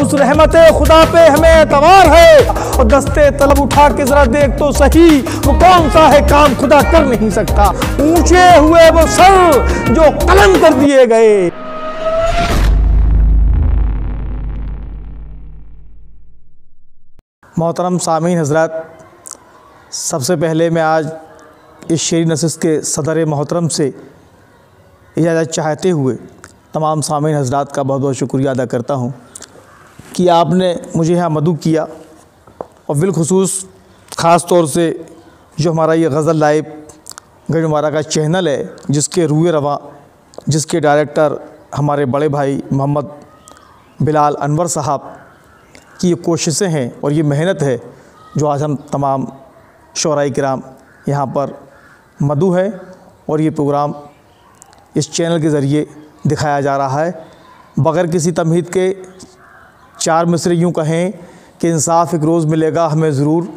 उस रहमत खुदा पे हमें एतबार है। और दस्ते तलब उठा के जरा देख तो सही, वो कौन सा है काम खुदा कर नहीं सकता। ऊंचे हुए वो सर जो कलम कर दिए गए। मोहतरम सामीन हज़रात, सबसे पहले मैं आज इस शेरी नशिस्त के सदर मोहतरम से इजाज़त चाहते हुए तमाम सामीन हज़रात का बहुत बहुत शुक्रिया अदा करता हूँ कि आपने मुझे यहाँ मदऊ किया। और बिलखुसूस ख़ास तौर से जो हमारा ये गज़ल लाइव गढ़वारा का चैनल है, जिसके रूए रवां, जिसके डायरेक्टर हमारे बड़े भाई मोहम्मद बिलाल अनवर साहब की ये कोशिशें हैं और ये मेहनत है जो आज हम तमाम शोराई किराम यहाँ पर मदऊ है और ये प्रोग्राम इस चैनल के ज़रिए दिखाया जा रहा है। बग़ैर किसी तमहीद के चार मिसरे यूँ कहें कि इंसाफ एक रोज़ मिलेगा हमें ज़रूर,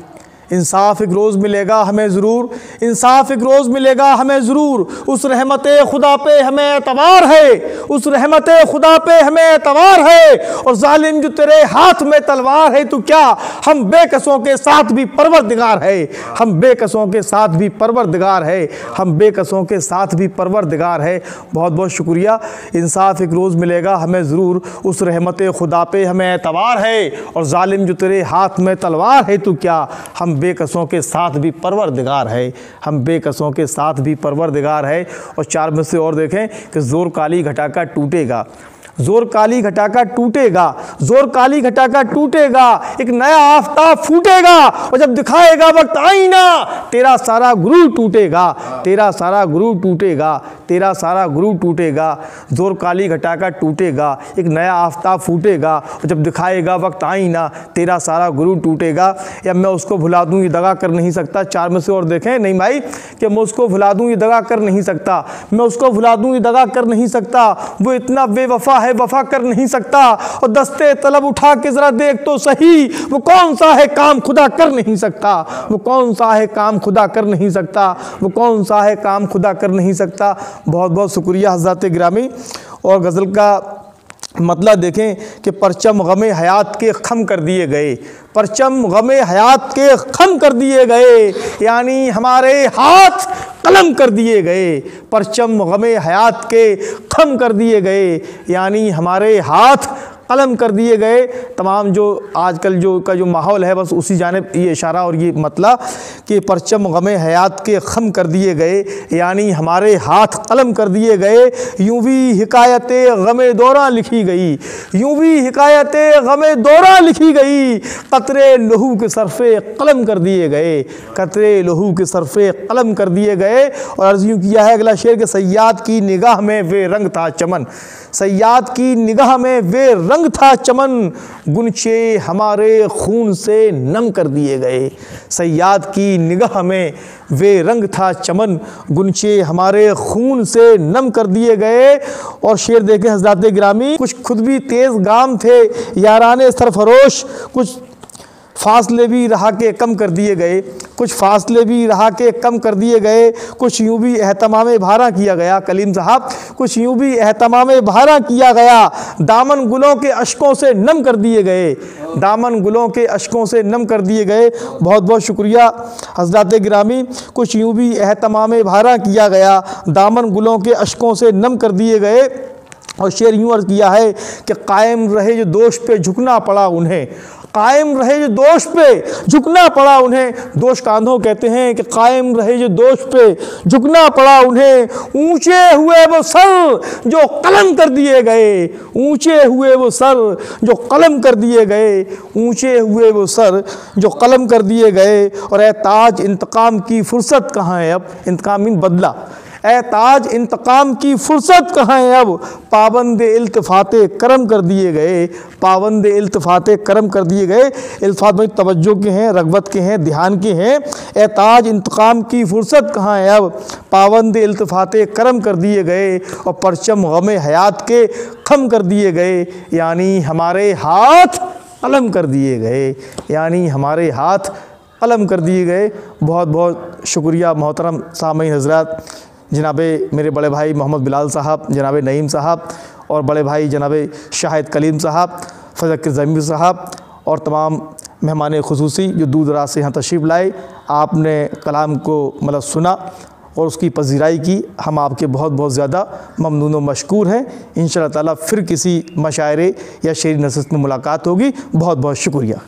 इंसाफ एक रोज़ मिलेगा हमें ज़रूर, इंसाफ एक रोज़ मिलेगा हमें ज़रूर। उस रहमत खुदा पे हमें एतबार है, उस रहमत खुदा पे हमें एतबार है। और जालिम जो तेरे हाथ में तलवार है, तो क्या हम बेकसों के साथ भी परवरदिगार है, हम बेकसों के साथ भी परवरदिगार है, हम बेकसों के साथ भी परवरदिगार है। बहुत बहुत शुक्रिया। इंसाफ एक रोज़ मिलेगा हमें ज़रूर, उस रहमत खुदा पे हमें एतबार है। और जालिम जो तेरे हाथ में तलवार है, तो क्या हम बेकसों के साथ भी परवरदिगार है, हम बेकसों के साथ भी परवरदिगार है। और चार में से और देखें कि ज़ोर काली घटाका टूटेगा, ज़ोर काली घटाका टूटेगा, ज़ोर काली घटाका टूटेगा, एक नया आफताब फूटेगा। और जब दिखाएगा वक्त आईना, तेरा सारा गुरूर टूटेगा, तेरा सारा गुरूर टूटेगा, तेरा सारा गुरूर टूटेगा। ज़ोर काली घटाका टूटेगा, एक नया आफताब फूटेगा। और जब दिखाएगा वक्त आईना, तेरा सारा गुरूर टूटेगा। या मैं उसको भुला दूँ ये दगा कर नहीं सकता। चार में से और देखें, नहीं भाई, कि मैं उसको भुला दूँ ये दगा कर नहीं सकता, मैं उसको भुला दूँ ये दगा कर नहीं सकता। वो इतना बेवफा है, वफा कर नहीं सकता। और दस्ते तलब उठा के जरा देख तो सही, वो कौन सा है काम खुदा कर नहीं सकता, वो कौन सा है काम खुदा कर नहीं सकता, वो कौन सा है काम खुदा कर नहीं सकता। बहुत बहुत शुक्रिया हज़रात गिरामी। और गज़ल का मतलब देखें कि परचम गमे हयात के खम कर दिए गए, परचम गमे हयात के खम कर दिए गए, यानी हमारे हाथ कलम कर दिए गए। परचम गमे हयात के खम कर दिए गए, यानी हमारे हाथ कलम कर दिए गए। तमाम जो आजकल जो माहौल है, बस उसी जानिब ये इशारा और ये मतलब कि परचम गमे हयात के खम कर दिए गए, यानी हमारे हाथ कलम कर दिए गए। यूं भी हिकायते गमे दौरा लिखी गई, यूं भी हिकायते गमे दौरा लिखी गई। कतरे लहू के सरफे कलम कर दिए गए, कतरे लहू के सरफे कलम कर दिए गए। और अर्ज़ यूँ किया है अगला शेर के सयाद की निगाह में वे रंग था चमन, सयाद की निगाह में वे रंग था चमन, गुनचे हमारे खून से नम कर दिए गए। सयाद की निगाह में वे रंग था चमन, गुनचे हमारे खून से नम कर दिए गए। और शेर देखें हज़रात गिरामी, कुछ खुद भी तेज़ गाम थे याराने सरफरोश, कुछ फासले भी रहा के कम कर दिए गए, कुछ फासले भी रहा के कम कर दिए गए। कुछ यूँ भी एहतमाम भारा किया गया, कलीम साहब, कुछ यूँ भी एहतमाम भारा किया गया। दामन गुलों के अश्कों से नम कर दिए गए, दामन गुलों के अश्कों से नम कर दिए गए। बहुत बहुत शुक्रिया हज़रात गिरामी। कुछ यूँ भी एहतमाम भारा किया गया, दामन गुलों के अश्कों से नम कर दिए गए। और शेर यूँ अर्ज़ किया है कि कायम रहे जो दोष पे झुकना पड़ा उन्हें, कायम रहे जो दोष पे झुकना पड़ा उन्हें। दोष कांधों कहते हैं कि कायम रहे जो दोष पे झुकना पड़ा उन्हें। ऊंचे हुए वो सर जो कलम कर दिए गए, ऊंचे हुए वो सर जो कलम कर दिए गए, ऊंचे हुए वो सर जो कलम कर दिए गए। और ए ताज इंतकाम की फुर्सत कहाँ है अब, इंतकाम मीन बदला, ए ताज इंतकाम की फुर्सत कहाँ है अब, पाबंद इल्तिफाते करम कर दिए गए, पाबंद इल्तिफाते करम कर दिए गए। इल्तिफात में तवज्जो के हैं, रग़बत के हैं, ध्यान के हैं। ए ताज इंतकाम की फुर्सत कहाँ है अब, पाबंद इल्तिफाते करम कर दिए गए। और परचम गमे हयात के खम कर दिए गए, यानी हमारे हाथ कलम कर दिए गए, यानी हमारे हाथ कलम कर दिए गए। बहुत बहुत शुक्रिया मोहतरम सामीन हज़रात, जनाबे मेरे बड़े भाई मोहम्मद बिलाल साहब, जनाबे नईम साहब और बड़े भाई जनाबे शाहिद कलीम साहब। फ़ज़ल ज़मीर साहब और तमाम मेहमान खुसूसी जो दूर दराज से यहाँ तशरीफ़ लाए, आपने कलाम को मतलब सुना और उसकी पज़ीराई की। हम आपके बहुत बहुत ज़्यादा ममनून व मशकूर हैं। इंशाअल्लाह ताला फिर किसी मशायरे या शेरी नशिस्त में मुलाकात होगी। बहुत बहुत शुक्रिया।